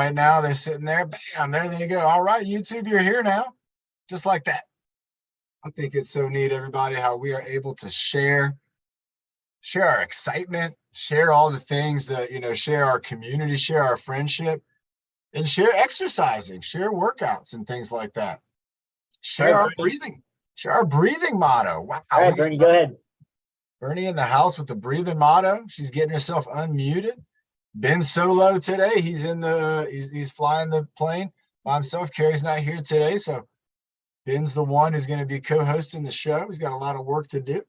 right now. They're sitting there. Bam, there they go. All right, YouTube, you're here now. Just like that. I think it's so neat, everybody, how we are able to share our excitement, share all the things that, share our community, share our friendship, and share exercising, share workouts and things like that. Share our breathing motto. Wow. All right, Bernie, go ahead. Bernie in the house with the breathing motto. She's getting herself unmuted. Ben solo today. He's he's flying the plane by himself. Carrie's not here today, so Ben's the one who's going to be co-hosting the show. He's got a lot of work to do.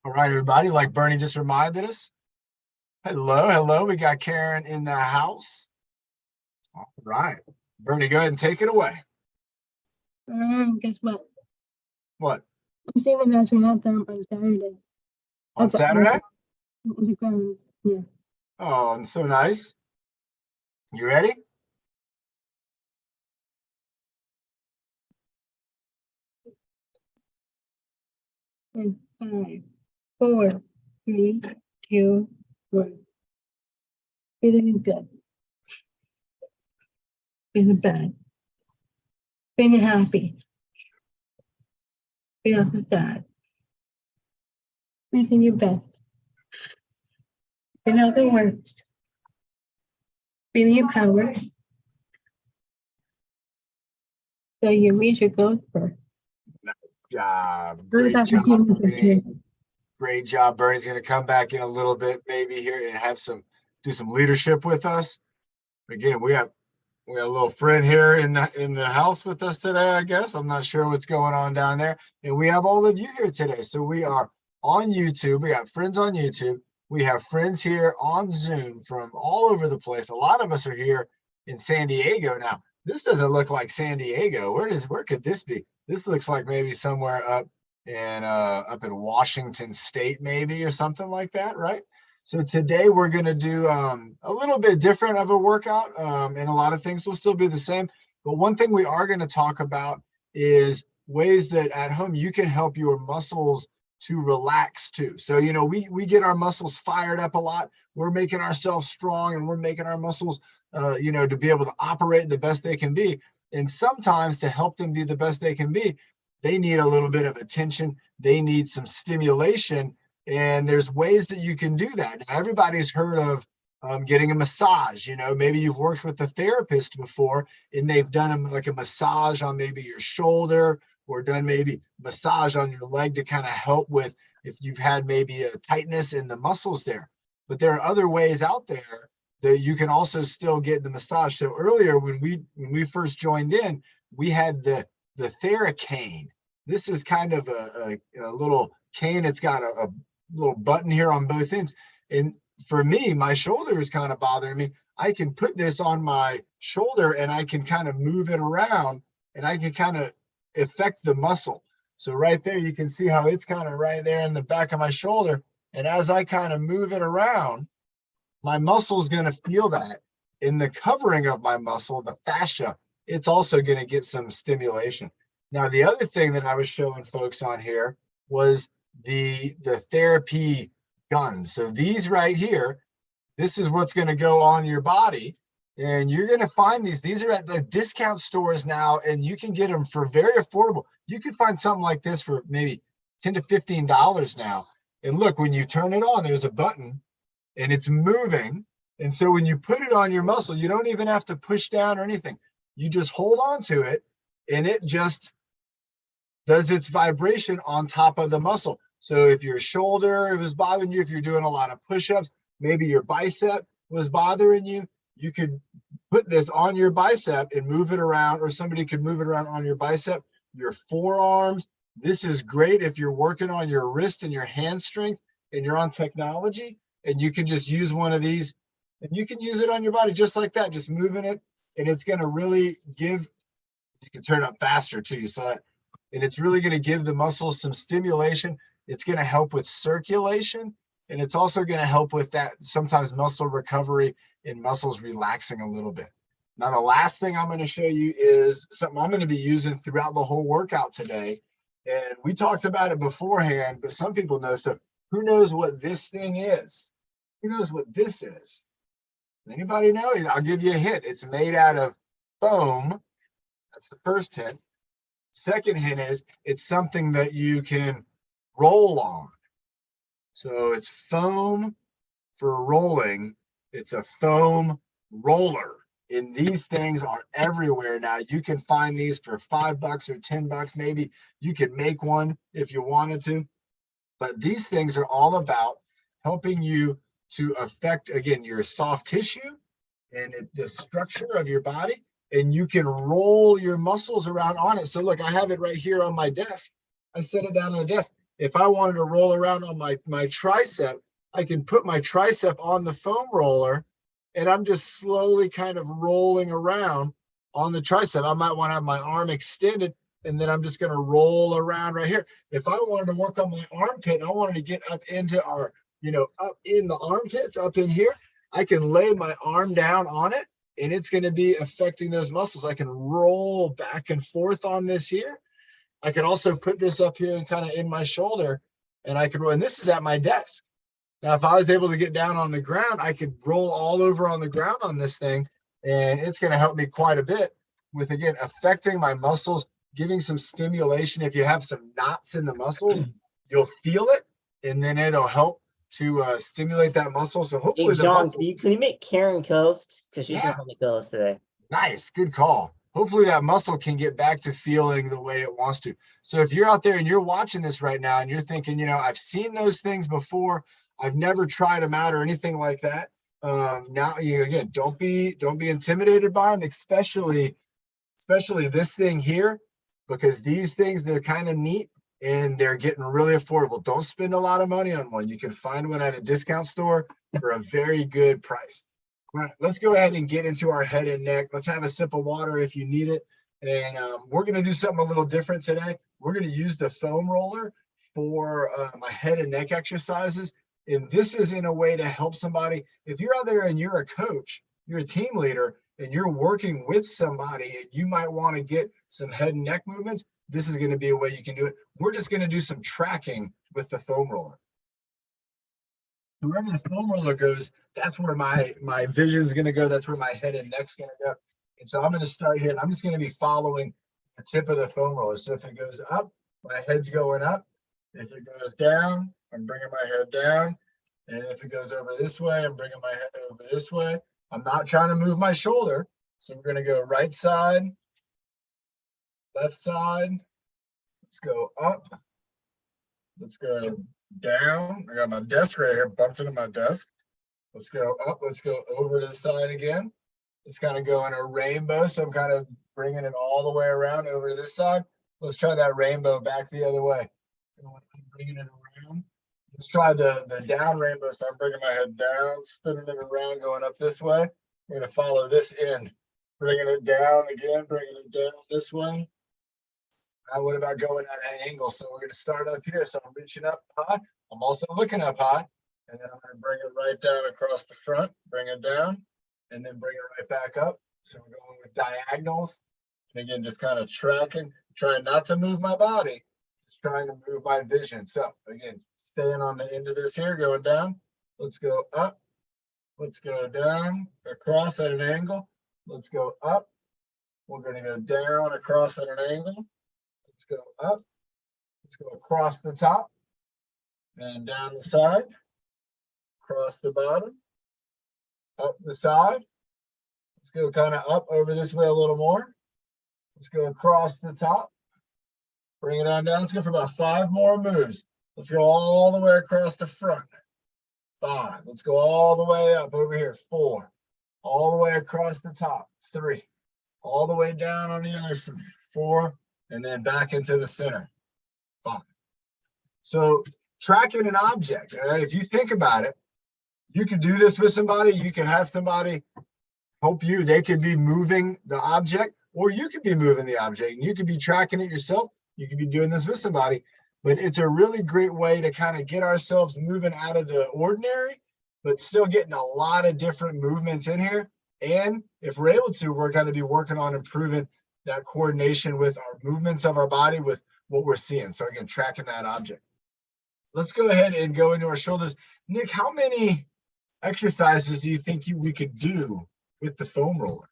All right, everybody, like Bernie just reminded us. Hello. We got Karen in the house. All right. Bernie, go ahead and take it away. Guess what? What? I'm seeing the national anthem on Saturday. On Saturday? Yeah. Oh, so nice. You ready? In 5, 4, 3, 2, 1. Feeling good. Feeling bad. Feeling happy. Feeling sad. Feeling your best. Feeling the worst. Feeling your power. So you reach your goals first. Great job, Bernie. Great job. Bernie's going to come back in a little bit, maybe here and do some leadership with us. Again, we have a little friend here in the house with us today, I guess. I'm not sure what's going on down there. And we have all of you here today. So we are on YouTube. We got friends on YouTube. We have friends here on Zoom from all over the place. A lot of us are here in San Diego. Now, this doesn't look like San Diego. Where could this be? This looks like maybe somewhere up in Washington State, maybe, or something like that, right? So today we're going to do a little bit different of a workout, and a lot of things will still be the same. But one thing we are going to talk about is ways that at home you can help your muscles to relax too. So, we get our muscles fired up a lot. We're making ourselves strong and we're making our muscles, to be able to operate the best they can be. And sometimes to help them be the best they can be, they need a little bit of attention. They need some stimulation. And there's ways that you can do that. Now, everybody's heard of getting a massage. Maybe you've worked with a therapist before and they've done like a massage on maybe your shoulder or done maybe massage on your leg to kind of help with if you've had maybe a tightness in the muscles there. But there are other ways out there that you can also still get the massage. So earlier when we first joined in, we had the TheraCane. This is kind of a little cane. It's got a little button here on both ends. And for me, my shoulder is kind of bothering me. I can put this on my shoulder and I can kind of move it around and I can kind of affect the muscle. So right there, you can see how it's kind of right there in the back of my shoulder. And as I kind of move it around, my muscle is going to feel that in the covering of my muscle, the fascia. It's also going to get some stimulation. Now, the other thing that I was showing folks on here was the therapy guns. So these right here, this is what's going to go on your body. And you're going to find these are at the discount stores now, and you can get them for very affordable. You can find something like this for maybe $10 to $15 now. And look, when you turn it on, there's a button and it's moving. And so when you put it on your muscle, you don't even have to push down or anything. You just hold on to it and it just does its vibration on top of the muscle. So if your shoulder was bothering you, if you're doing a lot of push-ups, maybe your bicep was bothering you, you could put this on your bicep and move it around, or somebody could move it around on your bicep, your forearms. This is great if you're working on your wrist and your hand strength and you're on technology, and you can just use one of these and you can use it on your body just like that, just moving it. And it's going to really give, you can turn up faster too. You saw it. And it's really going to give the muscles some stimulation. It's going to help with circulation. And it's also going to help with that sometimes muscle recovery and muscles relaxing a little bit. Now, the last thing I'm going to show you is something I'm going to be using throughout the whole workout today. And we talked about it beforehand, but some people know. So who knows what this thing is? Who knows what this is? Anybody know? I'll give you a hint. It's made out of foam. That's the first hint. Second hint is it's something that you can roll on. So it's foam for rolling. It's a foam roller. And these things are everywhere now. You can find these for $5 or $10. Maybe you could make one if you wanted to. But these things are all about helping you to affect, again, your soft tissue and the structure of your body. And you can roll your muscles around on it. So look, I have it right here on my desk. I set it down on the desk. If I wanted to roll around on my tricep, I can put my tricep on the foam roller, and I'm just slowly kind of rolling around on the tricep. I might want to have my arm extended, and then I'm just going to roll around right here. If I wanted to work on my armpit, I wanted to get up into our, up in the armpits, up in here, I can lay my arm down on it, and it's going to be affecting those muscles. I can roll back and forth on this here. I can also put this up here and kind of in my shoulder, and I could roll. And this is at my desk. Now, if I was able to get down on the ground, I could roll all over on the ground on this thing, and it's going to help me quite a bit with, again, affecting my muscles, giving some stimulation. If you have some knots in the muscles, you'll feel it, and then it'll help to stimulate that muscle. So hopefully Hey, John, can you make Karen co-host? Because she's not on the co-host today. Nice, good call. Hopefully that muscle can get back to feeling the way it wants to. So if you're out there and you're watching this right now and you're thinking, I've seen those things before, I've never tried them out or anything like that. Now, again, don't be intimidated by them, especially this thing here, because these things, they're kind of neat and they're getting really affordable. Don't spend a lot of money on one. You can find one at a discount store for a very good price. All right, let's go ahead and get into our head and neck. Let's have a sip of water if you need it. And we're going to do something a little different today. We're going to use the foam roller for my head and neck exercises. And this is in a way to help somebody. If you're out there and you're a coach, you're a team leader, and you're working with somebody and you might want to get some head and neck movements, this is going to be a way you can do it. We're just going to do some tracking with the foam roller. Wherever the foam roller goes, that's where my vision's going to go. That's where my head and neck's going to go. And so I'm going to start here, and I'm just going to be following the tip of the foam roller. So if it goes up, my head's going up. If it goes down, I'm bringing my head down. And if it goes over this way, I'm bringing my head over this way. I'm not trying to move my shoulder. So we're going to go right side, left side. Let's go up. Let's go down. I got my desk right here, bumped into my desk. Let's go up. Let's go over to the side again. It's kind of going a rainbow. So I'm kind of bringing it all the way around over to this side. Let's try that rainbow back the other way. Bringing it around. Let's try the down rainbow. So I'm bringing my head down, spinning it around, going up this way. We're going to follow this end. Bringing it down again, bringing it down this way. Now, what about going at an angle? So we're going to start up here. So I'm reaching up high. I'm also looking up high. And then I'm going to bring it right down across the front, bring it down, and then bring it right back up. So we're going with diagonals. And again, just kind of tracking, trying not to move my body, just trying to move my vision. So again, staying on the end of this here, going down. Let's go up. Let's go down, across at an angle. Let's go up. We're going to go down, across at an angle. Let's go up. Let's go across the top and down the side, across the bottom, up the side. Let's go kind of up over this way a little more. Let's go across the top, bring it on down. Let's go for about 5 more moves. Let's go all the way across the front. 5. Let's go all the way up over here. 4. All the way across the top. 3. All the way down on the other side. 4. And then back into the center. 5. So tracking an object, right? If you think about it, you could do this with somebody. You can have somebody help you. They could be moving the object, or you could be moving the object, and you could be tracking it yourself. You could be doing this with somebody. But it's a really great way to kind of get ourselves moving out of the ordinary, but still getting a lot of different movements in here. And if we're able to, we're going to be working on improving that coordination with our movements of our body with what we're seeing. So again, tracking that object. Let's go ahead and go into our shoulders. Nick, how many exercises do you think we could do with the foam roller?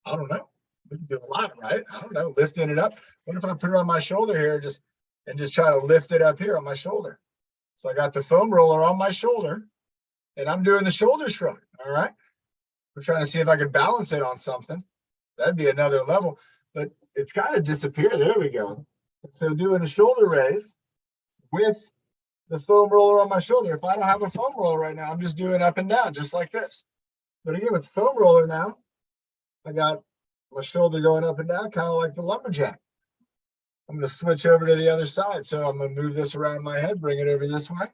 I don't know. We can do a lot, right? I don't know, lifting it up. What if I put it on my shoulder here and just try to lift it up here on my shoulder? So I got the foam roller on my shoulder and I'm doing the shoulder shrug. All right. We're trying to see if I could balance it on something. That'd be another level, but it's kind of disappeared. There we go. So doing a shoulder raise with the foam roller on my shoulder. If I don't have a foam roller right now, I'm just doing up and down, just like this. But again, with the foam roller now, I got my shoulder going up and down, kind of like the lumberjack. I'm going to switch over to the other side. So I'm going to move this around my head, bring it over this way,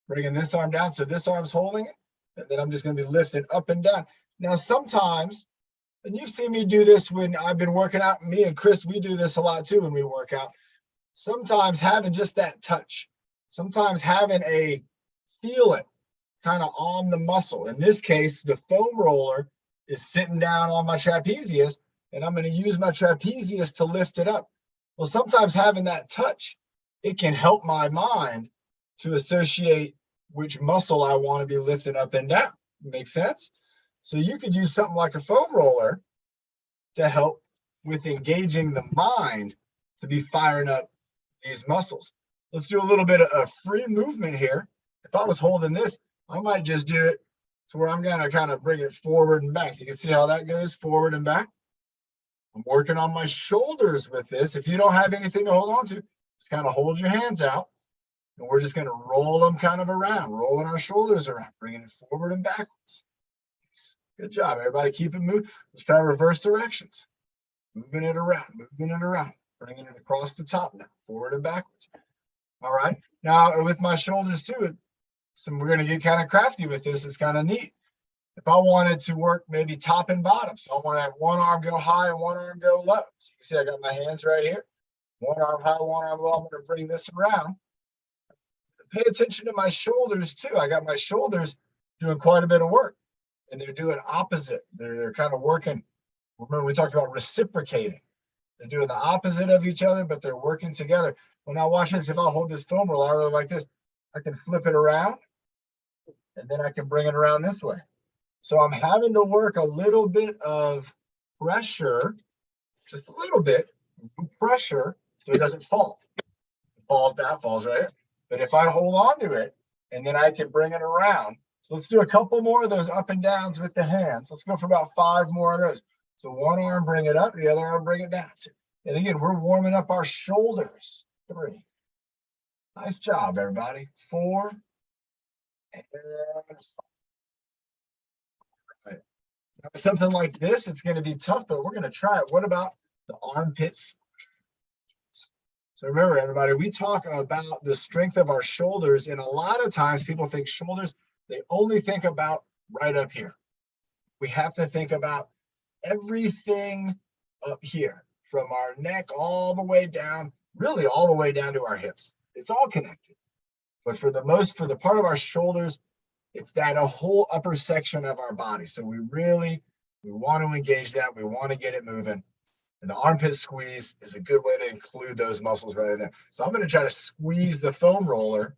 bringing this arm down. So this arm's holding it. And then I'm just going to be lifting up and down. Now, sometimes, and you've seen me do this when I've been working out, me and Chris, we do this a lot too when we work out. Sometimes having just that touch, sometimes having a feel it kind of on the muscle. In this case, the foam roller is sitting down on my trapezius, and I'm going to use my trapezius to lift it up. Well, sometimes having that touch, it can help my mind to associate which muscle I want to be lifting up and down. Makes sense? So you could use something like a foam roller to help with engaging the mind to be firing up these muscles. Let's do a little bit of free movement here. If I was holding this, I might just do it to where I'm going to kind of bring it forward and back. You can see how that goes, forward and back. I'm working on my shoulders with this. If you don't have anything to hold on to, just kind of hold your hands out. And we're just going to roll them kind of around, rolling our shoulders around, bringing it forward and backwards. Good job, everybody. Keep it moving. Let's try reverse directions. Moving it around, bringing it across the top now, forward and backwards. All right. Now, with my shoulders too, so we're going to get kind of crafty with this. It's kind of neat. If I wanted to work maybe top and bottom, so I want to have one arm go high and one arm go low. So you can see I got my hands right here. One arm high, one arm low. I'm going to bring this around. Pay attention to my shoulders too. I got my shoulders doing quite a bit of work, and they're doing opposite. They're kind of working. Remember, we talked about reciprocating. They're doing the opposite of each other, but they're working together. Well, now watch this. If I hold this foam roller, I really like this. I can flip it around, and then I can bring it around this way. So I'm having to work a little bit of pressure, just a little bit pressure, so it doesn't fall. It falls down, falls right here. But if I hold on to it, and then I can bring it around. So let's do a couple more of those up and downs with the hands. Let's go for about 5 more of those. So one arm, bring it up, the other arm, bring it down. And again, we're warming up our shoulders. 3. Nice job, everybody. 4. And 5. Right. Now, something like this, it's going to be tough, but we're going to try it. What about the armpits? So remember, everybody, we talk about the strength of our shoulders, and a lot of times people think shoulders, they only think about right up here. We have to think about everything up here, from our neck all the way down, really all the way down to our hips. It's all connected. But for the part of our shoulders, it's that a whole upper section of our body. So we want to engage that. We want to get it moving. And the armpit squeeze is a good way to include those muscles right in there. So I'm going to try to squeeze the foam roller.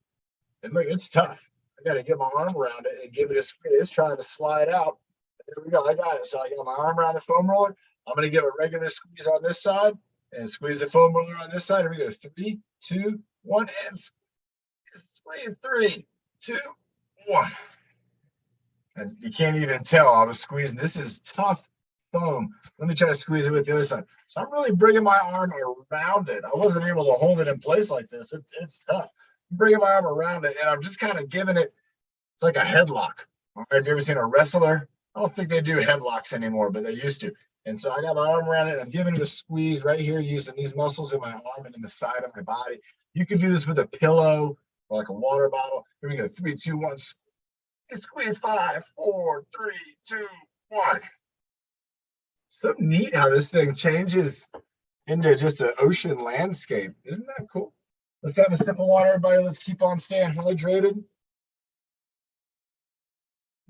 And look, it's tough. I got to get my arm around it and give it a squeeze. It's trying to slide out. There we go. I got it. So I got my arm around the foam roller. I'm going to give a regular squeeze on this side and squeeze the foam roller on this side. Here we go. 3, 2, 1, and squeeze. 3, 2, 1. And you can't even tell I was squeezing. This is tough foam. Let me try to squeeze it with the other side. So I'm really bringing my arm around it. I wasn't able to hold it in place like this. It's tough. I'm bringing my arm around it, and I'm just kind of giving it. It's like a headlock. Have you ever seen a wrestler? I don't think they do headlocks anymore, but they used to. And so I got my arm around it. I'm giving it a squeeze right here, using these muscles in my arm and in the side of my body. You can do this with a pillow or like a water bottle. Here we go. 3, 2, 1. Squeeze. 5, 4, 3, 2, 1. So neat how this thing changes into just an ocean landscape. Isn't that cool? Let's have a sip of water, everybody. Let's keep on staying hydrated.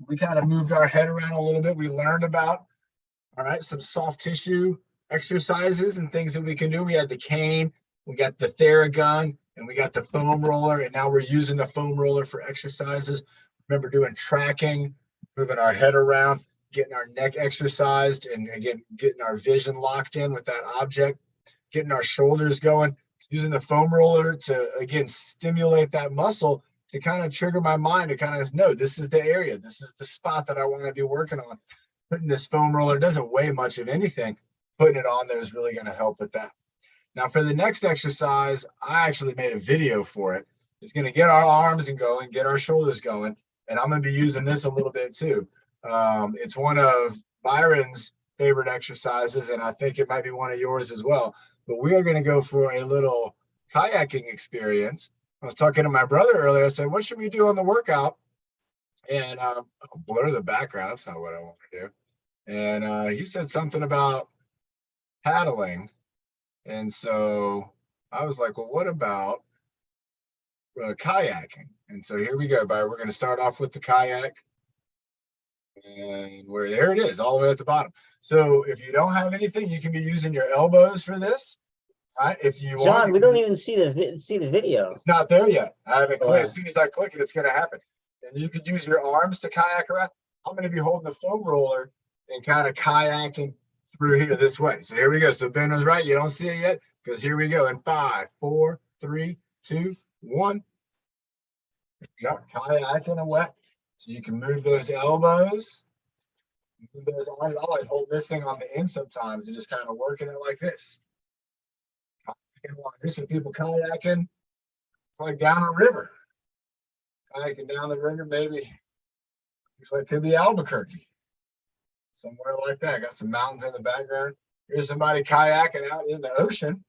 We kind of moved our head around a little bit. We learned about, all right, some soft tissue exercises and things that we can do. We had the cane, we got the Theragun, and we got the foam roller, and now we're using the foam roller for exercises. Remember doing tracking, moving our head around, getting our neck exercised, and again, getting our vision locked in with that object, getting our shoulders going, using the foam roller to, again, stimulate that muscle to kind of trigger my mind to kind of know this is the area, this is the spot that I want to be working on. Putting this foam roller doesn't weigh much of anything. Putting it on there is really going to help with that. Now for the next exercise, I actually made a video for it. It's going to get our arms and going, get our shoulders going. And I'm going to be using this a little bit too. It's one of Byron's favorite exercises, and I think it might be one of yours as well. But we are going to go for a little kayaking experience. I was talking to my brother earlier. I said, what should we do on the workout? And I'll blur the background. That's not what I want to do. And he said something about paddling. And so I was like, well, what about kayaking? And so here we go, Byron. We're going to start off with the kayak. And there it is, all the way at the bottom. So if you don't have anything, you can be using your elbows for this. Right? If you want, John, we don't even see the video. it's not there yet. I haven't clicked. Yeah. As soon as I click it, it's going to happen. And you could use your arms to kayak around. I'm going to be holding the foam roller and kind of kayaking through here this way. So here we go. So Ben was right. You don't see it yet because here we go. In 5, 4, 3, 2, 1. Kayaking away. So you can move those elbows, move those arms. I like hold this thing on the end sometimes and just kind of working it like this. There's some people kayaking. It's like down a river. Kayaking down the river, maybe. Looks like it could be Albuquerque. Somewhere like that. Got some mountains in the background. Here's somebody kayaking out in the ocean.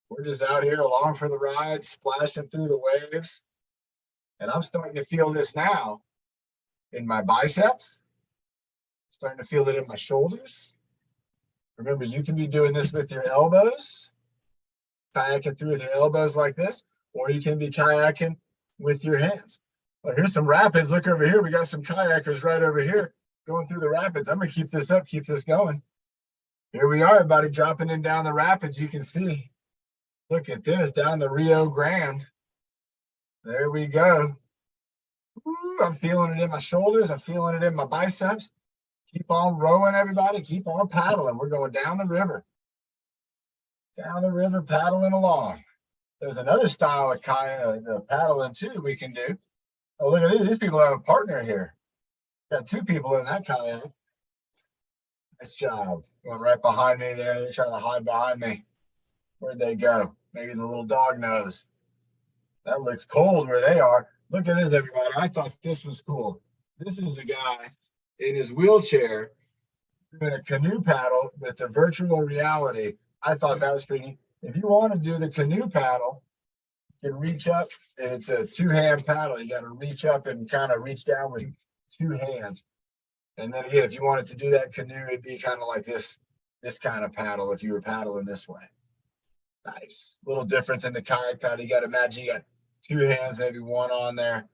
We're just out here along for the ride, splashing through the waves. And I'm starting to feel this now in my biceps. Starting to feel it in my shoulders. Remember, you can be doing this with your elbows. Kayaking through with your elbows like this. Or you can be kayaking with your hands. Well, here's some rapids. Look over here. We got some kayakers right over here going through the rapids. I'm going to keep this up, keep this going. Here we are, everybody dropping in down the rapids. You can see. Look at this, down the Rio Grande. There we go. Ooh, I'm feeling it in my shoulders. I'm feeling it in my biceps. Keep on rowing, everybody. Keep on paddling. We're going down the river. Down the river, paddling along. There's another style of paddling too we can do. Oh, look at these. These people have a partner here. Got 2 people in that kayak. Nice job. Going right behind me there. They're trying to hide behind me. Where'd they go? Maybe the little dog knows. That looks cold where they are. Look at this, everybody. I thought this was cool. This is a guy in his wheelchair doing a canoe paddle with the virtual reality. I thought that was pretty neat. If you want to do the canoe paddle, you can reach up. And it's a 2-hand paddle. You got to reach up and kind of reach down with 2 hands. And then again, if you wanted to do that canoe, it'd be kind of like this kind of paddle if you were paddling this way. Nice. A little different than the kayak paddle. You got to imagine you got 2 hands, maybe 1 on there,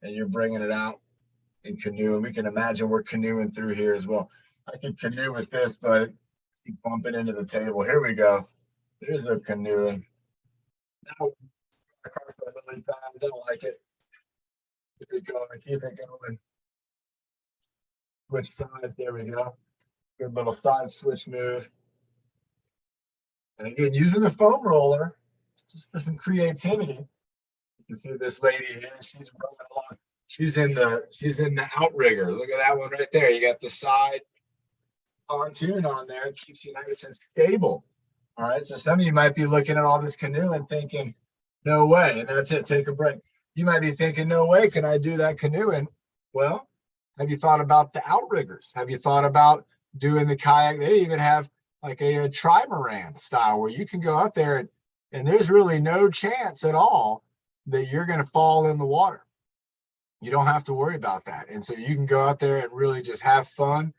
and you're bringing it out in canoe. And we can imagine we're canoeing through here as well. I could canoe with this, but keep bumping into the table. Here we go. There's a canoeing. Now across the lily pads. I like it. Keep it going. Keep it going. Switch sides. There we go. Good little side switch move. And again, using the foam roller just for some creativity. You can see this lady here. She's rolling along. She's in the outrigger. Look at that one right there. You got the side pontoon on there. It keeps you nice and stable. All right. So some of you might be looking at all this canoe and thinking, no way. And that's it. Take a break. You might be thinking, no way can I do that canoeing. Well, have you thought about the outriggers? Have you thought about doing the kayak? They even have like a trimaran style where you can go out there and there's really no chance at all that you're going to fall in the water. You don't have to worry about that. And so you can go out there and really just have fun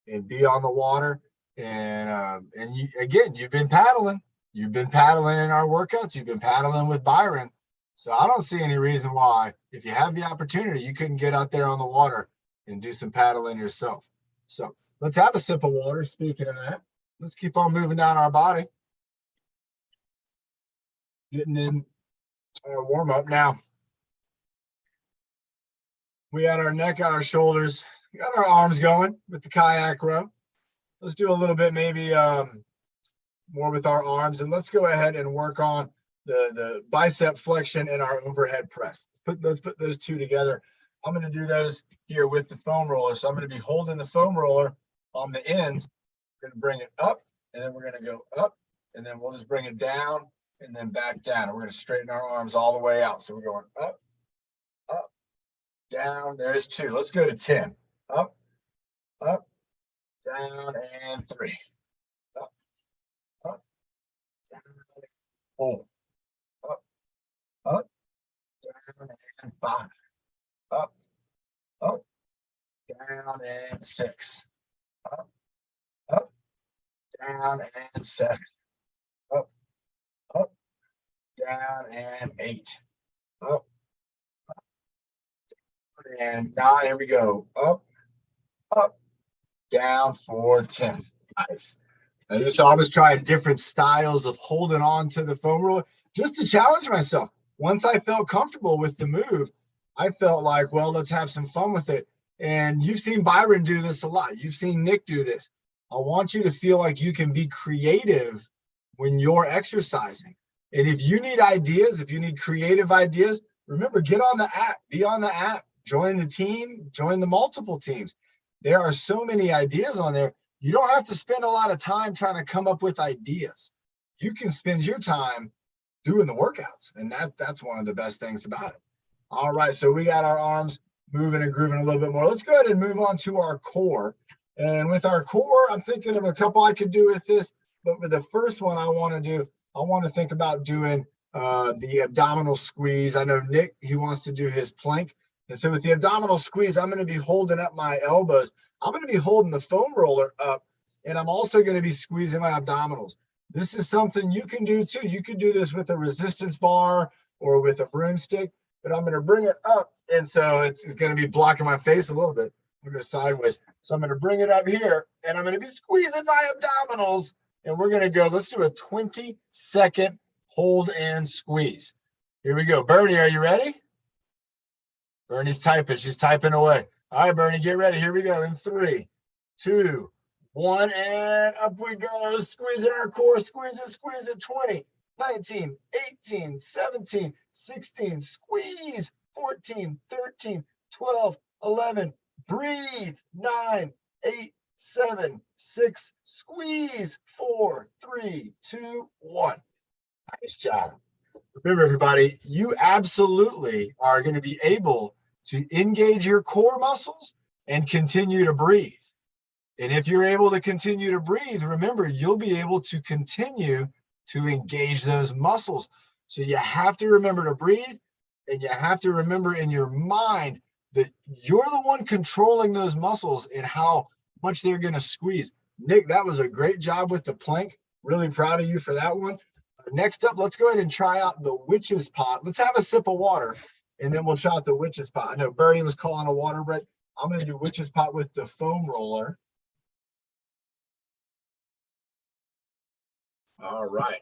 and be on the water. And you, again, you've been paddling in our workouts. You've been paddling with Byron. So I don't see any reason why, if you have the opportunity, you couldn't get out there on the water and do some paddling yourself. So let's have a sip of water. Speaking of that, let's keep on moving down our body. Getting in our warm up now. We had our neck on our shoulders. We got our arms going with the kayak row. Let's do a little bit, maybe more with our arms, and let's go ahead and work on the bicep flexion and our overhead press. Let's put those two together. I'm going to do those here with the foam roller. So I'm going to be holding the foam roller on the ends. We're going to bring it up, and then we're going to go up, and then we'll just bring it down and then back down. And we're going to straighten our arms all the way out. So we're going up, up, down. There's 2. Let's go to 10. Up, up, down, and 3. Up, up, down, 4. Up, up, down, and 5. Up, up, down, and 6. Up, up, down, and 7. Up, up, down, and 8. Up, up, down, and 9. Here we go. Up, up, down for 10. Nice. And so I was trying different styles of holding on to the foam roller just to challenge myself. Once I felt comfortable with the move, I felt like, well, let's have some fun with it. And you've seen Byron do this a lot. You've seen Nick do this. I want you to feel like you can be creative when you're exercising. And if you need ideas, if you need creative ideas, remember, get on the app, be on the app, join the team, join the multiple teams. There are so many ideas on there. You don't have to spend a lot of time trying to come up with ideas. You can spend your time doing the workouts. And that's one of the best things about it. All right, so we got our arms moving and grooving a little bit more. Let's go ahead and move on to our core. And with our core, I'm thinking of a couple I could do with this. But with the first one I want to do, I want to think about doing the abdominal squeeze. I know Nick, he wants to do his plank. And so with the abdominal squeeze, I'm going to be holding up my elbows. I'm going to be holding the foam roller up, and I'm also going to be squeezing my abdominals. This is something you can do too. You can do this with a resistance bar or with a broomstick, but I'm going to bring it up. And so it's going to be blocking my face a little bit. I'm going to go sideways. So I'm going to bring it up here, and I'm going to be squeezing my abdominals. And we're going to go, let's do a 20-second hold and squeeze. Here we go. Bernie, are you ready? Bernie's typing. She's typing away. All right, Bernie, get ready. Here we go in 3, 2, 1, and up we go. Squeezing our core. Squeeze it. 20, 19, 18, 17, 16. Squeeze. 14, 13, 12, 11. Breathe. 9, 8, 7, 6. Squeeze. 4, 3, 2, 1. Nice job. Remember, everybody, you absolutely are going to be able to engage your core muscles and continue to breathe. And if you're able to continue to breathe, remember, you'll be able to continue to engage those muscles. So you have to remember to breathe, and you have to remember in your mind that you're the one controlling those muscles and how much they're going to squeeze. Nick, that was a great job with the plank. Really proud of you for that one. Next up, let's go ahead and try out the witch's pot. Let's have a sip of water, and then we'll try out the witch's pot. I know Bernie was calling a water break. I'm going to do witch's pot with the foam roller. All right.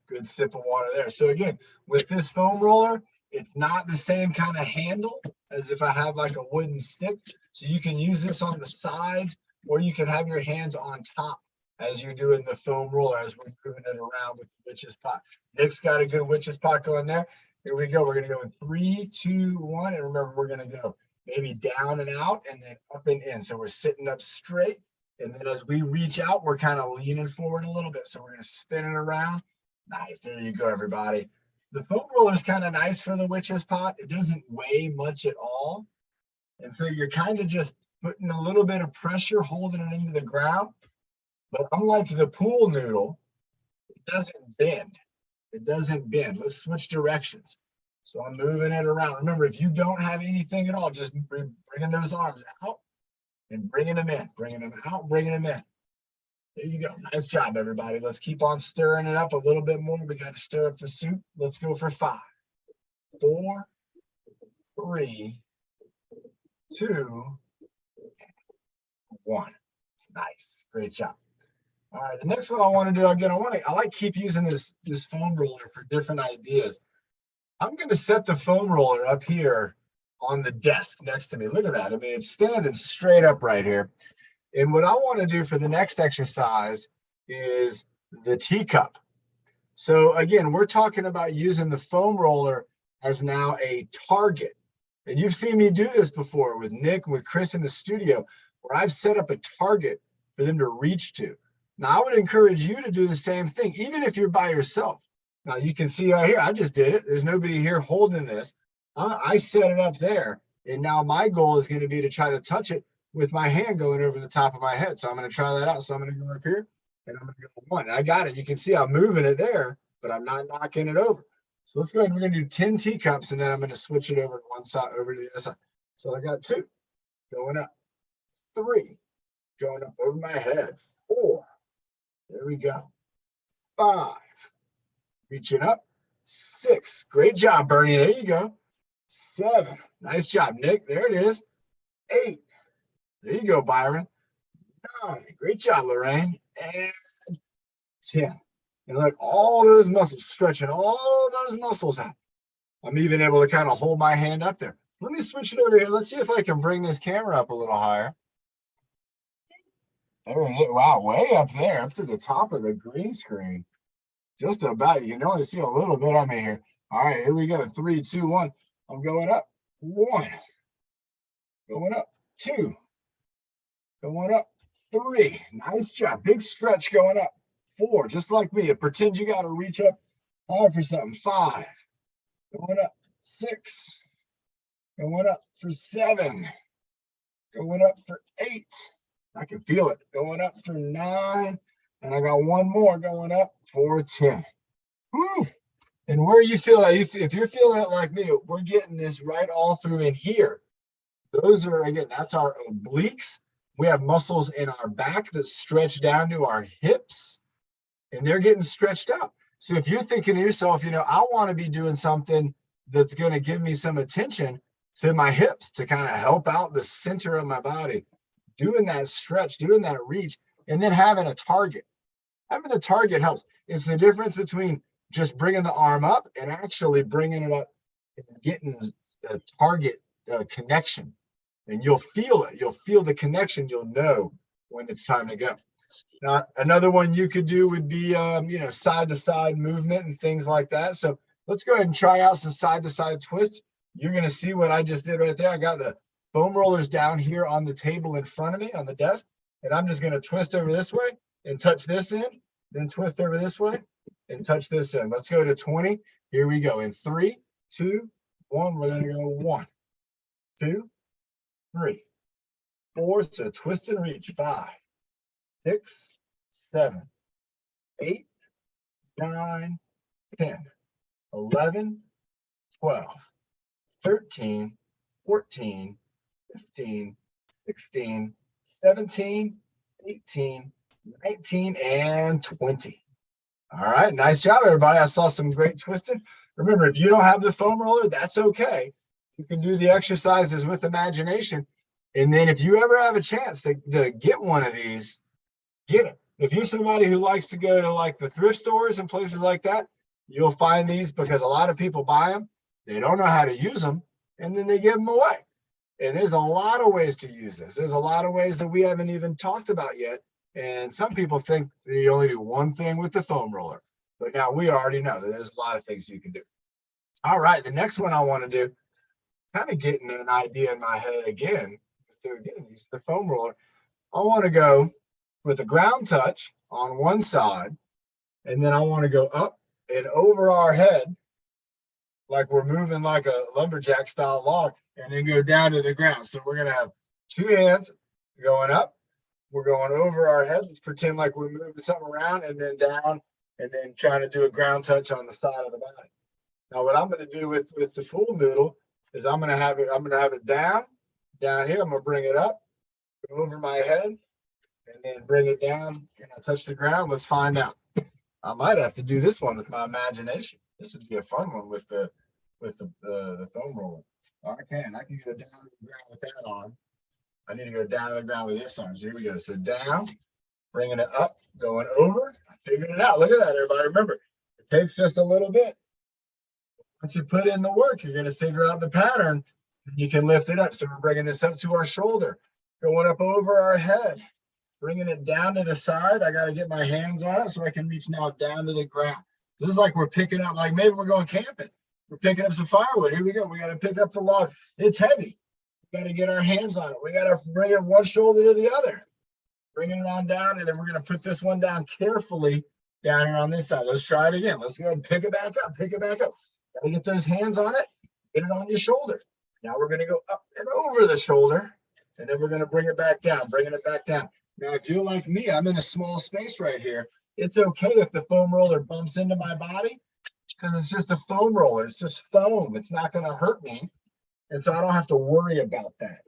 Good sip of water there. So again, with this foam roller, it's not the same kind of handle as if I have like a wooden stick. So you can use this on the sides, or you can have your hands on top as you're doing the foam roller, as we're moving it around with the witch's pot. Nick's got a good witch's pot going there. Here we go. We're going to go in 3, 2, 1. And remember, we're going to go maybe down and out and then up and in. So we're sitting up straight. And then as we reach out, we're kind of leaning forward a little bit. So we're going to spin it around. Nice. There you go, everybody. The foam roller is kind of nice for the witch's pot. It doesn't weigh much at all. And so you're kind of just putting a little bit of pressure, holding it into the ground. But unlike the pool noodle, it doesn't bend. It doesn't bend. Let's switch directions. So I'm moving it around. Remember, if you don't have anything at all, just bringing those arms out and bringing them in, bringing them out, bringing them in. There you go. Nice job, everybody. Let's keep on stirring it up a little bit more. We got to stir up the soup. Let's go for 5, 4, 3, 2, 1. Nice. Great job. All right, the next one I want to do, again, I like keep using this foam roller for different ideas. I'm going to set the foam roller up here on the desk next to me. Look at that. I mean, it's standing straight up right here. And what I want to do for the next exercise is the teacup. So again, we're talking about using the foam roller as now a target. And you've seen me do this before with Nick, with Chris in the studio, where I've set up a target for them to reach to. Now, I would encourage you to do the same thing, even if you're by yourself. Now, you can see right here, I just did it. There's nobody here holding this. I set it up there. And now my goal is going to be to try to touch it with my hand going over the top of my head. So I'm going to try that out. So I'm going to go up here and I'm going to go 1. I got it. You can see I'm moving it there, but I'm not knocking it over. So let's go ahead and we're going to do 10 teacups, and then I'm going to switch it over to one side, over to the other side. So I got 2 going up, 3 going up over my head, 4. There we go. 5, reaching up. 6, great job, Bernie. There you go. 7, nice job, Nick. There it is. 8, there you go, Byron. 9, great job, Lorraine. And 10. And like all those muscles, stretching all those muscles out. I'm even able to kind of hold my hand up there. Let me switch it over here. Let's see if I can bring this camera up a little higher. There it is. Wow, way up there, up to the top of the green screen. Just about. You can only see a little bit of me here. All right, here we go. 3, 2, 1. I'm going up. 1. Going up. 2. Going up. 3. Nice job. Big stretch going up. 4, just like me. Pretend you got to reach up high for something. 5. Going up. 6. Going up for 7. Going up for 8. I can feel it. Going up for 9. And I got 1 more going up for 10. Woo! And where you feel it, if you're feeling it like me, we're getting this right all through in here. Those are, again, that's our obliques. We have muscles in our back that stretch down to our hips, and they're getting stretched out. So if you're thinking to yourself, you know, I want to be doing something that's going to give me some attention to my hips to kind of help out the center of my body, doing that stretch, doing that reach, and then having a target. Having the target helps. It's the difference between just bringing the arm up and actually bringing it up and getting the target connection. And you'll feel it. You'll feel the connection. You'll know when it's time to go. Now, another one you could do would be, you know, side-to-side movement and things like that. So let's go ahead and try out some side-to-side twists. You're going to see what I just did right there. I got the foam rollers down here on the table in front of me on the desk, and I'm just going to twist over this way and touch this end, then twist over this way and touch this end. Let's go to 20. Here we go. In 3, 2, 1. We're going to go 1, 2, 3, 4. So twist and reach. 5, 6, 7, 8, 9, 10, 11, 12, 13, 14, 15, 16, 17, 18, 19, and 20. All right, nice job, everybody. I saw some great twisting. Remember, if you don't have the foam roller, that's okay. You can do the exercises with imagination. And then if you ever have a chance to get one of these, get it. If you're somebody who likes to go to like the thrift stores and places like that, you'll find these because a lot of people buy them. They don't know how to use them, and then they give them away. And there's a lot of ways to use this. There's a lot of ways that we haven't even talked about yet. And some people think that you only do one thing with the foam roller. But now we already know that there's a lot of things you can do. All right, the next one I want to do, kind of getting an idea in my head again, use the foam roller. I want to go with a ground touch on one side, and then I want to go up and over our head like we're moving like a lumberjack style log, and then go down to the ground. So we're going to have 2 hands going up. We're going over our head. Let's pretend like we're moving something around, and then down, and then trying to do a ground touch on the side of the body. Now, what I'm going to do with the pool noodle is I'm going to have it down here. I'm going to bring it up, go over my head, and then bring it down, and I touch the ground. Let's find out. I might have to do this one with my imagination. This would be a fun one with the foam roller. I can go down to the ground with that on. I need to go down to the ground with this on. So here we go. So down, bringing it up, going over. I figured it out. Look at that, everybody. Remember, it takes just a little bit. Once you put in the work, you're going to figure out the pattern You can lift it up. So we're bringing this up to our shoulder, going up over our head, bringing it down to the side. I got to get my hands on it so I can reach now down to the ground. This is like we're picking up, like maybe we're going camping. We're picking up some firewood. Here we go. We got to pick up the log. It's heavy. We got to get our hands on it. We got to bring it one shoulder to the other. Bringing it on down, and then we're going to put this one down carefully down here on this side. Let's try it again. Let's go ahead and pick it back up. Pick it back up. Got to get those hands on it. Get it on your shoulder. Now we're going to go up and over the shoulder, and then we're going to bring it back down, bringing it back down. Now, if you're like me, I'm in a small space right here. It's okay if the foam roller bumps into my body because it's just a foam roller. It's just foam. It's not going to hurt me. And so I don't have to worry about that.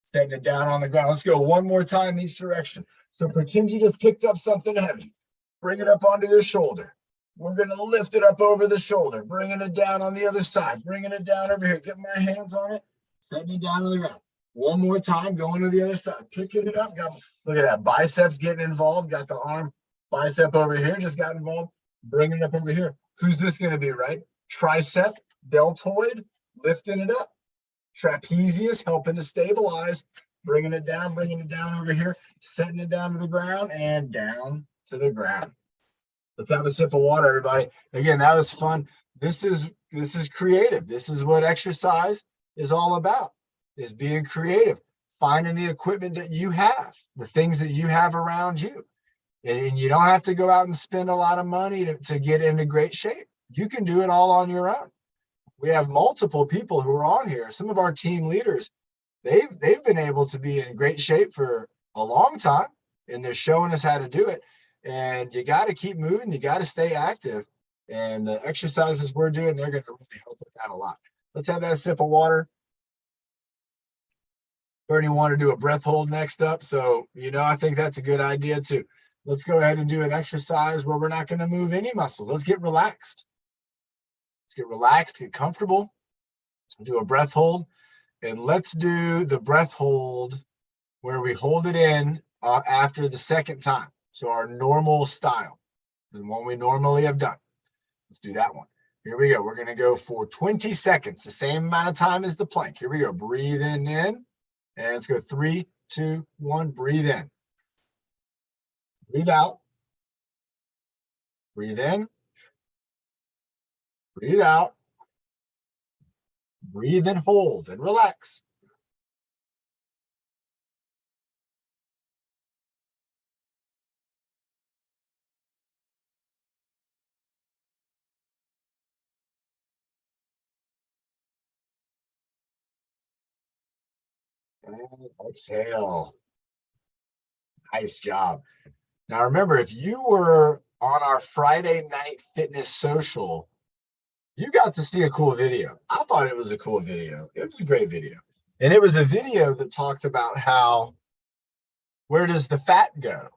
Setting it down on the ground. Let's go one more time each direction. So pretend you just picked up something heavy. Bring it up onto your shoulder. We're going to lift it up over the shoulder, bringing it down on the other side, bringing it down over here. Get my hands on it, setting it down to the ground. One more time, going to the other side, picking it up. Look at that, biceps getting involved. Got the arm bicep over here, just got involved. Bringing it up over here. Who's this going to be, right? Tricep, deltoid, lifting it up. Trapezius helping to stabilize, bringing it down over here, setting it down to the ground and down to the ground. Let's have a sip of water, everybody. Again, that was fun. This is creative. This is what exercise is all about, is being creative, finding the equipment that you have, the things that you have around you. And you don't have to go out and spend a lot of money to get into great shape. You can do it all on your own. We have multiple people who are on here. Some of our team leaders, they've been able to be in great shape for a long time, and they're showing us how to do it. And you got to keep moving. You got to stay active. And the exercises we're doing, they're going to really help with that a lot. Let's have that sip of water. Bernie wanted to do a breath hold next up. So, I think that's a good idea too. Let's go ahead and do an exercise where we're not going to move any muscles. Let's get relaxed. Let's get relaxed, get comfortable. Let's do a breath hold. And let's do the breath hold where we hold it in after the second time. So our normal style, the one we normally have done. Let's do that one. Here we go. We're going to go for 20 seconds, the same amount of time as the plank. Here we go. Breathe in. And let's go 3, 2, 1. Breathe in. Breathe out. Breathe in. Breathe out. Breathe and hold and relax. And exhale. Nice job. Now remember, if you were on our Friday night fitness social, you got to see a cool video. I thought it was a cool video. It was a great video. And it was a video that talked about where does the fat go?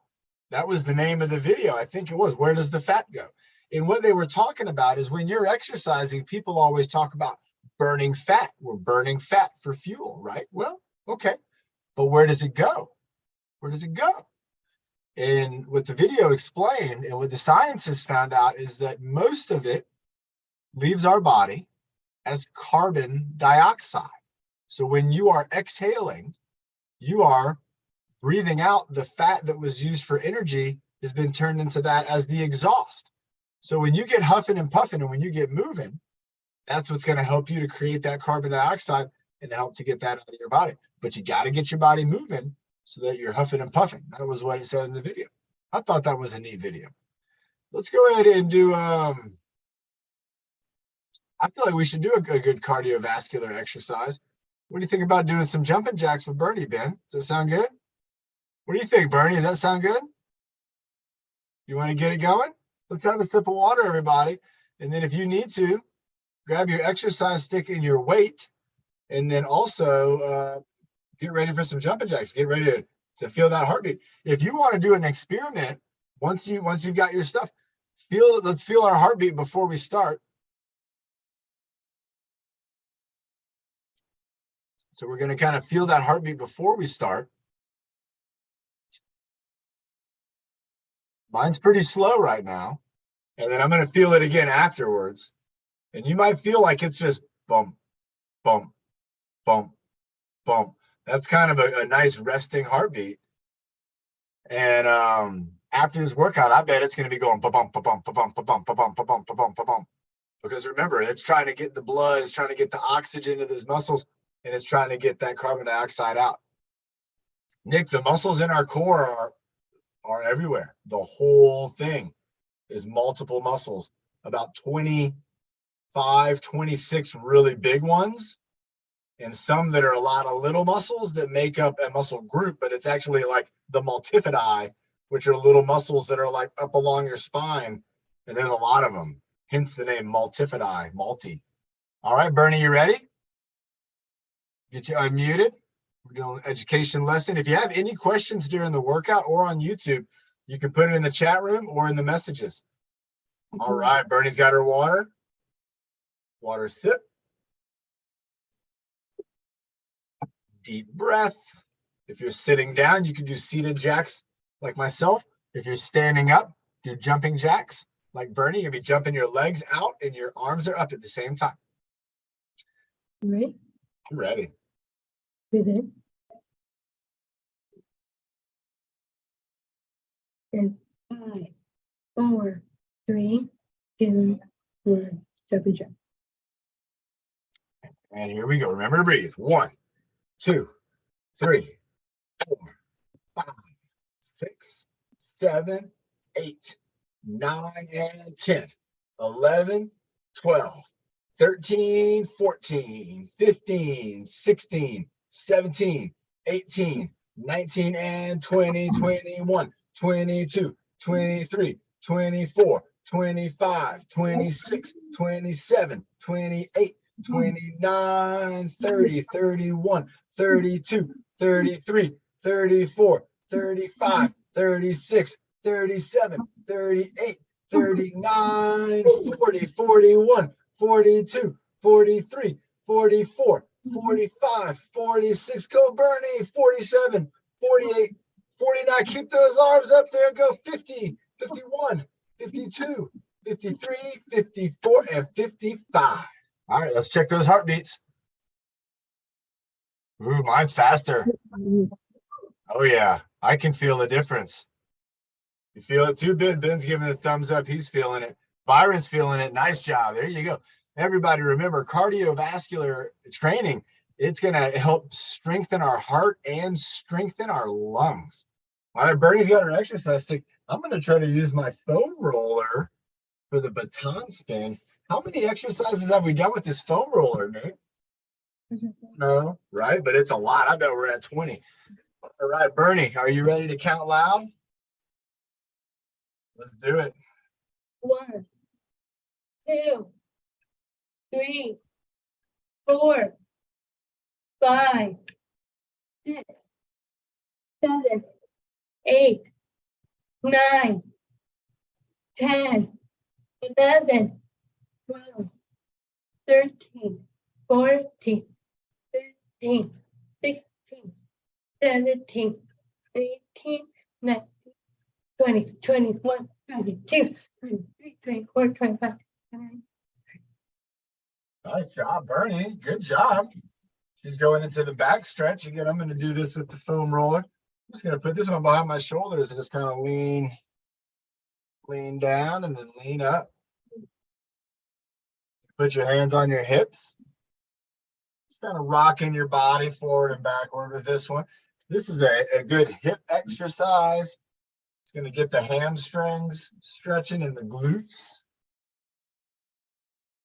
That was the name of the video. I think it was, where does the fat go? And what they were talking about is when you're exercising, people always talk about burning fat. We're burning fat for fuel, right? Well, okay. But where does it go? Where does it go? And what the video explained and what the science has found out is that most of it leaves our body as carbon dioxide. So when you are exhaling, you are breathing out the fat that was used for energy has been turned into that as the exhaust. So when you get huffing and puffing and when you get moving, that's what's going to help you to create that carbon dioxide and help to get that out of your body. But you got to get your body moving so that you're huffing and puffing. That was what it said in the video. I thought that was a neat video. Let's go ahead and do, I feel like we should do a good cardiovascular exercise. What do you think about doing some jumping jacks with Bernie, Ben? Does that sound good? What do you think, Bernie? Does that sound good? You want to get it going? Let's have a sip of water, everybody. And then if you need to, grab your exercise stick and your weight, and then also get ready for some jumping jacks. Get ready to feel that heartbeat. If you want to do an experiment, once you've got your stuff, let's feel our heartbeat before we start. So we're going to kind of feel that heartbeat before we start. Mine's pretty slow right now. And then I'm going to feel it again afterwards. And you might feel like it's just bump, bump, bump, bump. That's kind of a nice resting heartbeat. And after this workout, I bet it's going to be going ba-bump, ba-bump, ba-bump, ba-bump, ba-bump, ba-bump, ba-bump, ba-bump. Because remember, it's trying to get the blood, it's trying to get the oxygen to those muscles, and it's trying to get that carbon dioxide out. Nick, the muscles in our core are everywhere. The whole thing is multiple muscles, about 25, 26 really big ones, and some that are a lot of little muscles that make up a muscle group, but it's actually like the multifidi, which are little muscles that are like up along your spine, and there's a lot of them, hence the name multifidi, multi. All right, Bernie, you ready? Get you unmuted. We're doing an education lesson. If you have any questions during the workout or on YouTube, you can put it in the chat room or in the messages. All right, Bernie's got her water. Water sip. Deep breath. If you're sitting down, you can do seated jacks like myself. If you're standing up, do jumping jacks like Bernie. You'll be jumping your legs out and your arms are up at the same time. Right. I'm ready. Breathe in. And 5, 4, 3, 2, 1. Jumping jack. And here we go. Remember to breathe. 1, 2, 3, 4, 5, 6, 7, 8, 9, and 10, 11, 12, 13, 14, 15, 16, 17, 18, 19, and 20, 21, 22, 23, 24, 25, 26, 27, 28, 29, 30, 31, 32, 33, 34, 35, 36, 37, 38, 39, 40, 41, 42, 43, 44, 45, 46, go Bernie, 47, 48, 49, keep those arms up there, go 50, 51, 52, 53, 54, and 55. All right, let's check those heartbeats. Ooh, mine's faster. Oh yeah, I can feel the difference. You feel it too, Ben? Ben's giving the thumbs up. He's feeling it. Byron's feeling it. Nice job. There you go. Everybody remember, cardiovascular training, it's going to help strengthen our heart and strengthen our lungs. All right, Bernie's got her exercise stick. I'm going to try to use my foam roller for the baton spin. How many exercises have we done with this foam roller, Nick? No, right? But it's a lot. I bet we're at 20. All right, Bernie, are you ready to count loud? Let's do it. 1, 2, 3, 4, 5, 6, 7, 8, 9, 10, 11, 12, 13, 14, 15, 16, 17, 18, 19, 20, 21, 22, 23, 24, 25, 29. Nice job, Bernie. Good job. She's going into the back stretch. Again, I'm going to do this with the foam roller. I'm just going to put this one behind my shoulders and just kind of lean down and then lean up. Put your hands on your hips. Just kind of rocking your body forward and backward with this one. This is a good hip exercise. It's going to get the hamstrings stretching and the glutes.